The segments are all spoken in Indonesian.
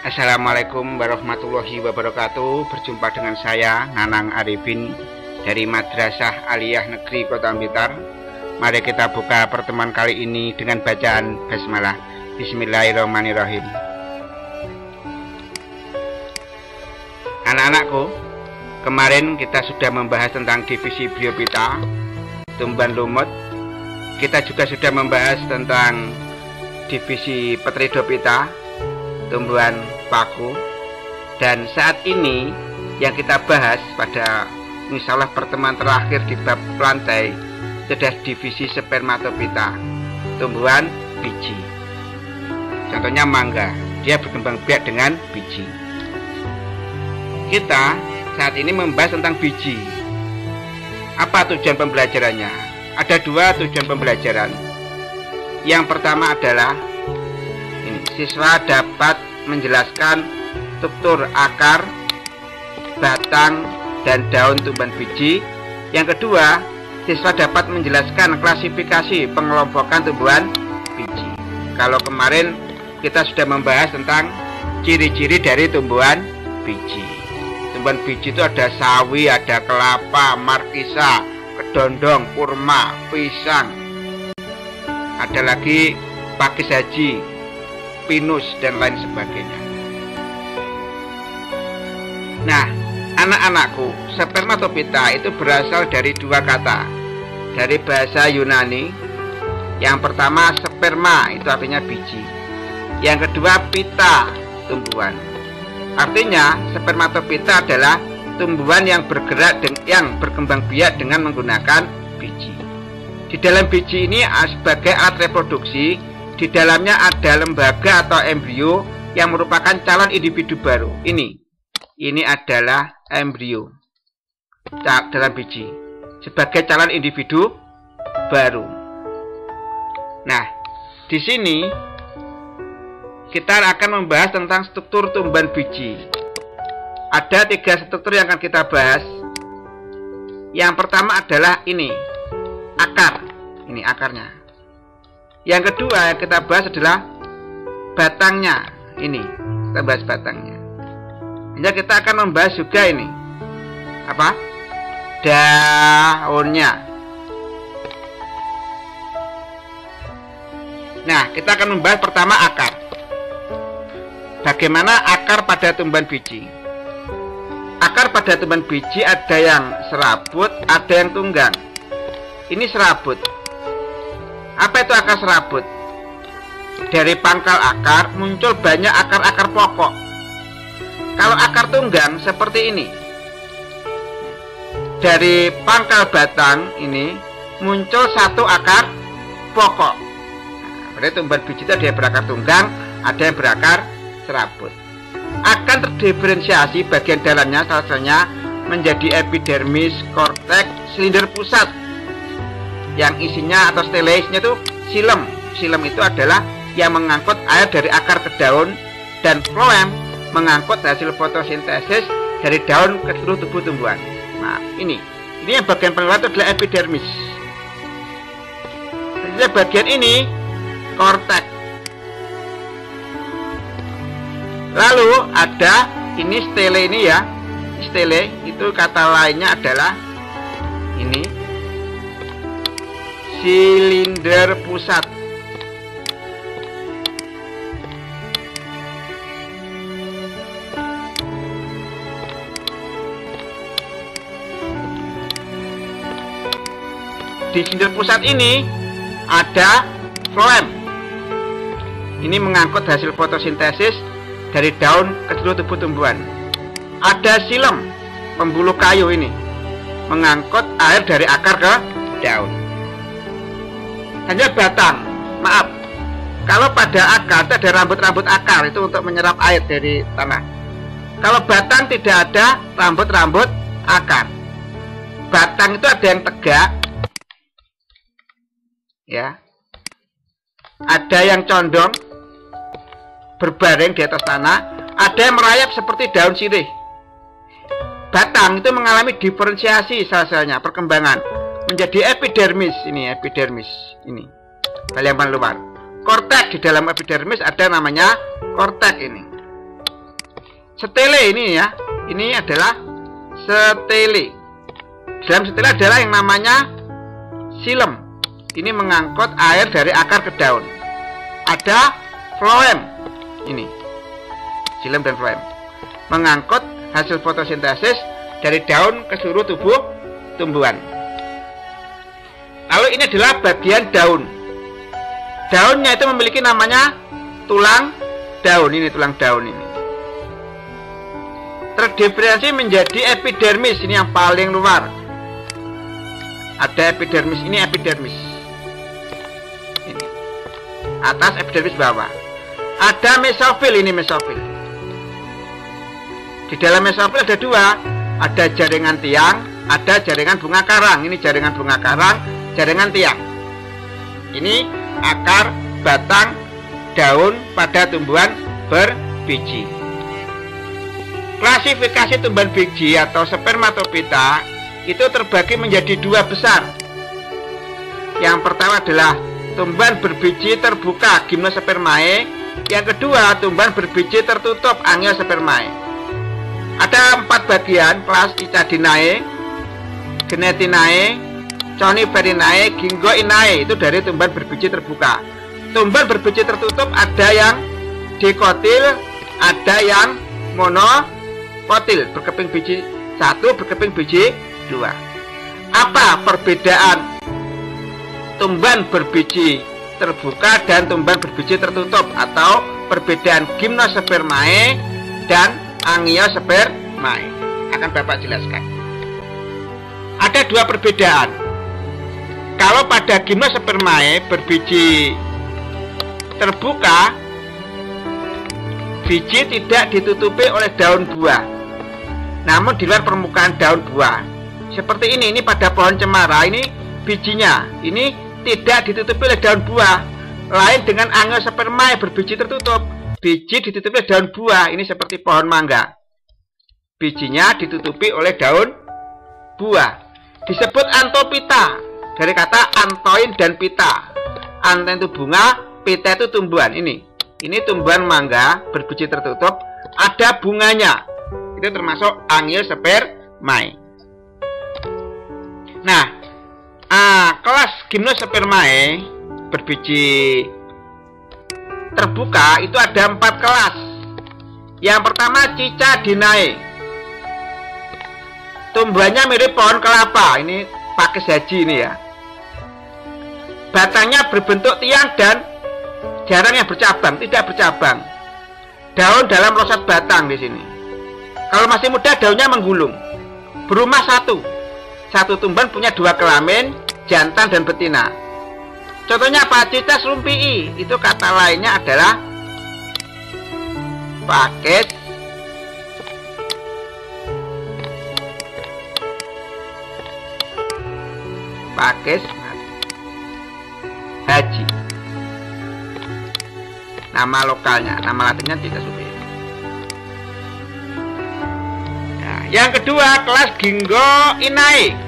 Assalamualaikum warahmatullahi wabarakatuh. Berjumpa dengan saya Nanang Arifin dari Madrasah Aliyah Negeri Kota Blitar. Mari kita buka pertemuan kali ini dengan bacaan basmalah. Bismillahirrahmanirrahim. Anak-anakku, kemarin kita sudah membahas tentang divisi Bryophyta, tumbuhan lumut. Kita juga sudah membahas tentang divisi Pteridophyta, tumbuhan paku. Dan saat ini yang kita bahas pada insyaallah pertemuan terakhir di bab plantae itu adalah divisi Spermatophyta, tumbuhan biji. Contohnya mangga, dia berkembang biak dengan biji. Kita saat ini membahas tentang biji. Apa tujuan pembelajarannya? Ada dua tujuan pembelajaran. Yang pertama adalah siswa dapat menjelaskan struktur akar, batang, dan daun tumbuhan biji. Yang kedua, siswa dapat menjelaskan klasifikasi pengelompokan tumbuhan biji. Kalau kemarin kita sudah membahas tentang ciri-ciri dari tumbuhan biji. Tumbuhan biji itu ada sawi, ada kelapa, markisa, kedondong, kurma, pisang. Ada lagi pakis haji, pinus, dan lain sebagainya. Nah, anak-anakku, Spermatophyta itu berasal dari dua kata. Dari bahasa Yunani, yang pertama sperma, itu artinya biji. Yang kedua pita, tumbuhan. Artinya Spermatophyta adalah tumbuhan yang bergerak dan yang berkembang biak dengan menggunakan biji. Di dalam biji ini sebagai alat reproduksi, di dalamnya ada lembaga atau embrio yang merupakan calon individu baru. Ini adalah embrio dalam biji sebagai calon individu baru. Nah, di sini kita akan membahas tentang struktur tumbuhan biji. Ada tiga struktur yang akan kita bahas. Yang pertama adalah akar. Ini akarnya. Yang kedua yang kita bahas adalah batangnya. Kita bahas batangnya. Jadi kita akan membahas juga daunnya. Nah, kita akan membahas pertama akar. Bagaimana akar pada tumbuhan biji? Akar pada tumbuhan biji ada yang serabut, ada yang tunggang. Ini serabut. Apa itu akar serabut? Dari pangkal akar muncul banyak akar-akar pokok. Kalau akar tunggang seperti ini. Dari pangkal batang ini muncul satu akar pokok. Berarti tumbuhan biji itu ada yang berakar tunggang, ada yang berakar serabut. Akan terdiferensiasi bagian dalamnya, salah satunya menjadi epidermis, korteks, silinder pusat. Yang isinya atau steleisnya itu xilem. Xilem itu adalah yang mengangkut air dari akar ke daun, dan phloem mengangkut hasil fotosintesis dari daun ke seluruh tubuh tumbuhan. Nah, ini yang bagian paling luar itu adalah epidermis. Jadi bagian ini korteks. Lalu ada stele stele itu kata lainnya adalah silinder pusat. Di silinder pusat ini ada phloem. Ini mengangkut hasil fotosintesis dari daun ke seluruh tubuh tumbuhan. Ada xilem, pembuluh kayu mengangkut air dari akar ke daun. Hanya batang, maaf. Kalau pada akar ada rambut-rambut akar, itu untuk menyerap air dari tanah. Kalau batang tidak ada rambut-rambut akar. Batang itu ada yang tegak, ada yang condong berbaring di atas tanah, ada yang merayap seperti daun sirih. Batang itu mengalami diferensiasi sel-selnya, perkembangan menjadi epidermis. Epidermis bagian paling luar. Korteks, di dalam epidermis ada namanya korteks. Setele ini ya, ini adalah setele. Dalam setele adalah yang namanya xilem. Ini mengangkut air dari akar ke daun. Ada floem, ini xilem dan floem, mengangkut hasil fotosintesis dari daun ke seluruh tubuh tumbuhan. Lalu ini adalah bagian daun. Daunnya itu memiliki namanya tulang daun. Ini tulang daun ini. Terdiferensiasi menjadi epidermis, ini yang paling luar. Ada epidermis, ini epidermis. Ini. Atas, epidermis bawah. Ada mesofil, ini mesofil. Di dalam mesofil ada dua, ada jaringan tiang, ada jaringan bunga karang. Ini jaringan bunga karang, jaringan tiang. Ini akar, batang, daun pada tumbuhan berbiji. Klasifikasi tumbuhan biji atau spermatopita itu terbagi menjadi dua besar. Yang pertama adalah tumbuhan berbiji terbuka, gymnospermae. Yang kedua, tumbuhan berbiji tertutup, angiospermae. Ada 4 bagian kelas Cicadinae, Genetinae, Coniferinae, Ginkgoinae. Itu dari tumbuhan berbiji terbuka. Tumbuhan berbiji tertutup ada yang dikotil, ada yang monokotil, berkeping biji 1, berkeping biji 2. Apa perbedaan tumbuhan berbiji terbuka dan tumbuhan berbiji tertutup, atau perbedaan gymnospermae dan angiospermae? Akan Bapak jelaskan. Ada 2 perbedaan. Kalau pada gymnospermae berbiji terbuka, biji tidak ditutupi oleh daun buah, namun di luar permukaan daun buah. Seperti ini pada pohon cemara, ini bijinya, ini tidak ditutupi oleh daun buah. Lain dengan angiospermae berbiji tertutup, biji ditutupi oleh daun buah. Ini seperti pohon mangga, bijinya ditutupi oleh daun buah. Disebut antopita dari kata antoin dan pita. Antoin itu bunga, pita itu tumbuhan. Ini tumbuhan mangga berbiji tertutup, ada bunganya. Itu termasuk angiospermae. Nah, kelas gymnospermae berbiji terbuka itu ada 4 kelas. Yang pertama Cicadinae. Tumbuhannya mirip pohon kelapa. Ini pakai saji ini ya. Batangnya berbentuk tiang dan jarang yang bercabang, tidak bercabang. Daun dalam roset batang di sini. Kalau masih muda daunnya menggulung. Berumah satu. Satu tumbuhan punya 2 kelamin, jantan dan betina. Contohnya apa? Cicas rumpii. Itu kata lainnya adalah pakis haji. Nama lokalnya, nama latinnya Cicas rumpii. Nah, yang kedua kelas Ginkgoinae.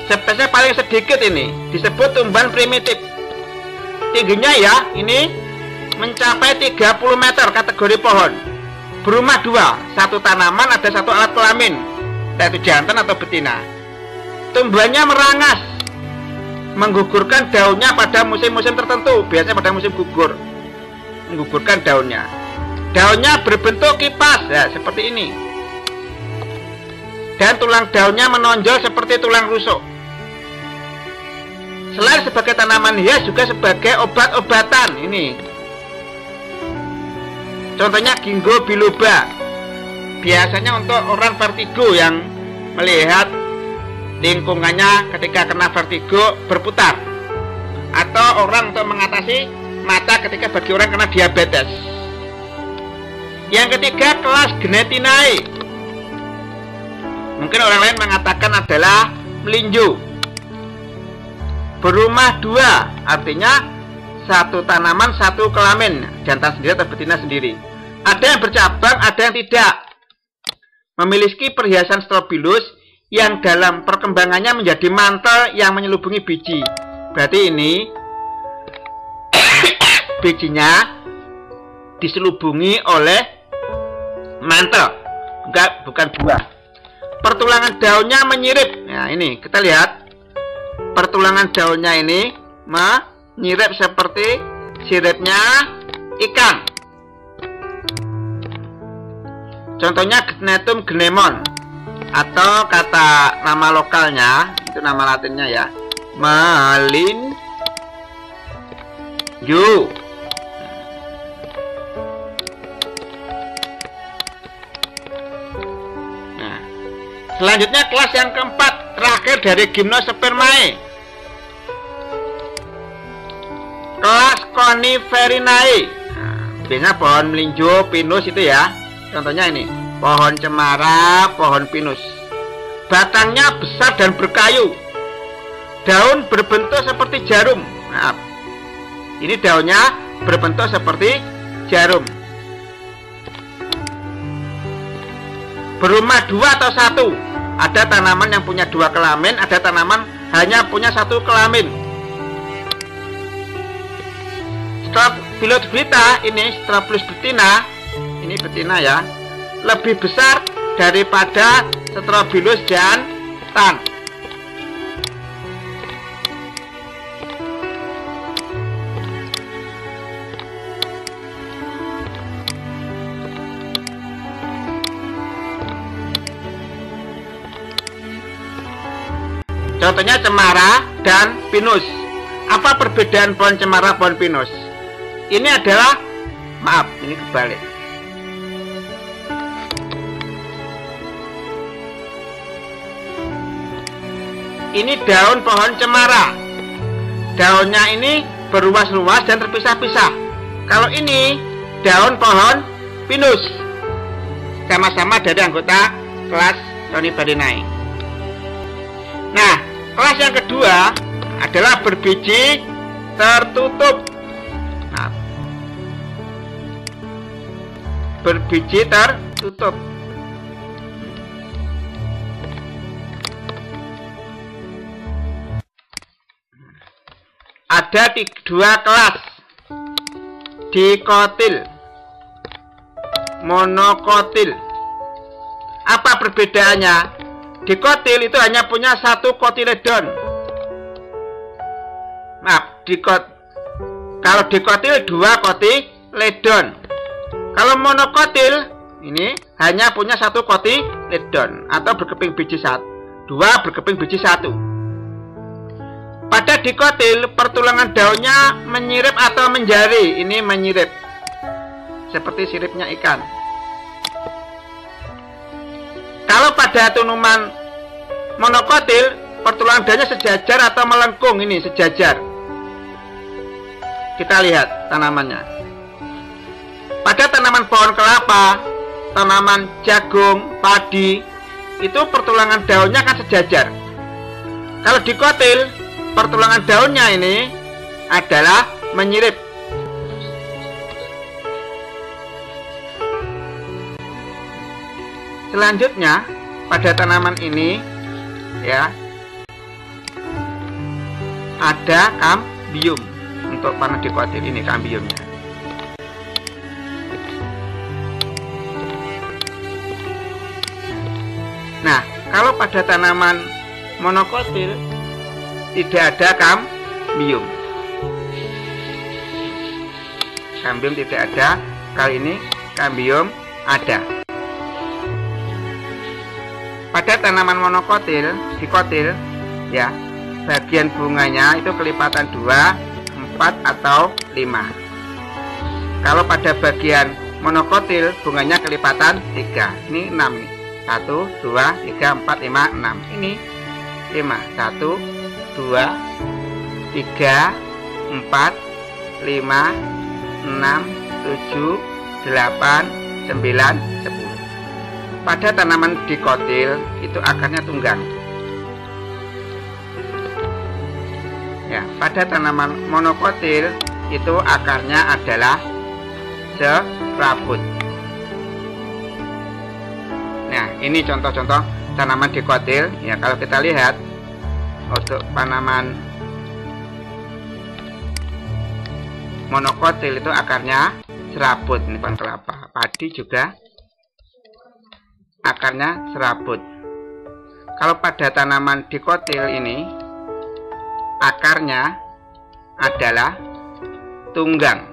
Spesies paling sedikit ini disebut tumbuhan primitif. Tingginya ya, ini mencapai 30 meter, kategori pohon. Berumah 2, satu tanaman, ada 1 alat kelamin, yaitu jantan atau betina. Tumbuhannya merangas, menggugurkan daunnya pada musim-musim tertentu, biasanya pada musim gugur, menggugurkan daunnya. Daunnya berbentuk kipas, ya, seperti ini. Dan tulang daunnya menonjol seperti tulang rusuk. Selain sebagai tanaman hias, juga sebagai obat-obatan. Ini contohnya ginkgo biloba. Biasanya untuk orang vertigo yang melihat lingkungannya ketika kena vertigo berputar, atau orang untuk mengatasi mata ketika bagi orang kena diabetes. Yang ketiga kelas Genetinae. Mungkin orang lain mengatakan adalah melinjo. Berumah 2, artinya satu tanaman, satu kelamin, jantan sendiri atau betina sendiri. Ada yang bercabang, ada yang tidak. Memiliki perhiasan strobilus yang dalam perkembangannya menjadi mantel yang menyelubungi biji. Berarti ini bijinya diselubungi oleh mantel, bukan buah. Pertulangan daunnya menyirip. Nah, ini kita lihat pertulangan daunnya ini menyirip seperti siripnya ikan. Contohnya Gnetum gnemon, atau kata nama lokalnya, itu nama latinnya ya, melinju. Nah, selanjutnya kelas yang keempat, terakhir dari Gymnospermae, kelas Coniferinae. Nah, biasanya pohon melinjo, pinus itu ya. Contohnya ini, pohon cemara, pohon pinus. Batangnya besar dan berkayu. Daun berbentuk seperti jarum. Nah, ini daunnya berbentuk seperti jarum. Berumah dua atau satu. Ada tanaman yang punya dua kelamin, ada tanaman hanya punya satu kelamin. Strobilus vita, ini Strobilus betina, ini betina ya, lebih besar daripada Strobilus jantan. Contohnya cemara dan pinus. Apa perbedaan pohon cemara pohon pinus? Ini adalah, maaf, ini kebalik. Ini daun pohon cemara. Daunnya ini berluas-luas dan terpisah-pisah. Kalau ini daun pohon pinus. Sama-sama dari anggota kelas Coniferinae. Nah, kelas yang kedua adalah berbiji tertutup. Nah, berbiji tertutup. Ada dua kelas, dikotil, monokotil. Apa perbedaannya? Dikotil itu hanya punya satu kotiledon. Maaf, kalau dikotil dua kotiledon. Kalau monokotil ini hanya punya satu kotiledon atau berkeping biji satu, dua berkeping biji satu. Pada dikotil, pertulangan daunnya menyirip atau menjari. Ini menyirip, seperti siripnya ikan. Kalau pada tanaman monokotil, pertulangan daunnya sejajar atau melengkung. Ini sejajar. Kita lihat tanamannya. Pada tanaman pohon kelapa, tanaman jagung, padi, itu pertulangan daunnya akan sejajar. Kalau dikotil, pertulangan daunnya ini adalah menyirip. Selanjutnya, pada tanaman ini ya, ada kambium. Untuk panah dikotil ini kambiumnya. Nah, kalau pada tanaman monokotil tidak ada kambium. Kambium tidak ada. Kali ini kambium ada. Pada tanaman monokotil, dikotil ya, bagian bunganya itu kelipatan 2, 4 atau 5. Kalau pada bagian monokotil bunganya kelipatan 3. Ini 6 nih. 1, 2, 3, 4, 5, 6. Ini 5. 1, 2, 3, 4, 5, 6, 7, 8, 9, 10. Pada tanaman dikotil itu akarnya tunggang. Ya, pada tanaman monokotil itu akarnya adalah serabut. Nah, ini contoh-contoh tanaman dikotil. Ya, kalau kita lihat untuk tanaman monokotil itu akarnya serabut. Ini pohon kelapa. Padi juga akarnya serabut. Kalau pada tanaman dikotil ini akarnya adalah tunggang.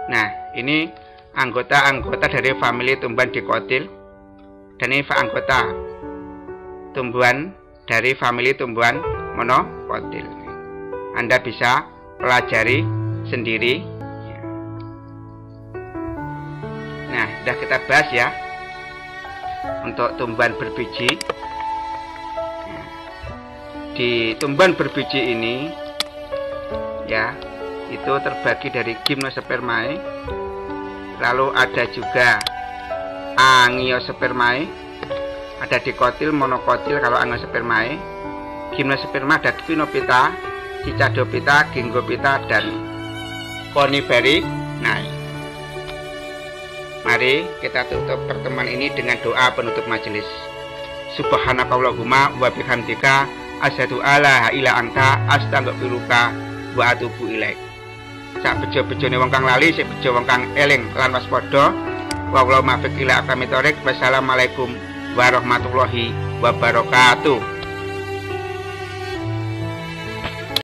Nah, ini anggota-anggota dari famili tumbuhan dikotil, dan ini anggota tumbuhan dari famili tumbuhan monokotil. Anda bisa pelajari sendiri. Nah, sudah kita bahas ya untuk tumbuhan berbiji. Di tumbuhan berbiji ini ya, itu terbagi dari Gymnospermae, lalu ada juga Angiospermae, ada dikotil, monokotil. Kalau Angiospermae, Gymnosperma ada Ctenophita, Cichadophyta, Gingophyta, dan Coniferae. Mari kita tutup pertemuan ini dengan doa penutup majelis. Subhanakallahumma wa bihamdika asyhadu alla ilaha illa anta astaghfiruka wa atubu ilaik. Sak bejo-bejone wong kang lali, sik bejo wong kang eling lan waspada. Wallahu muwaffiq ila aqwamit thoriq. Wassalamualaikum warahmatullahi wabarakatuh.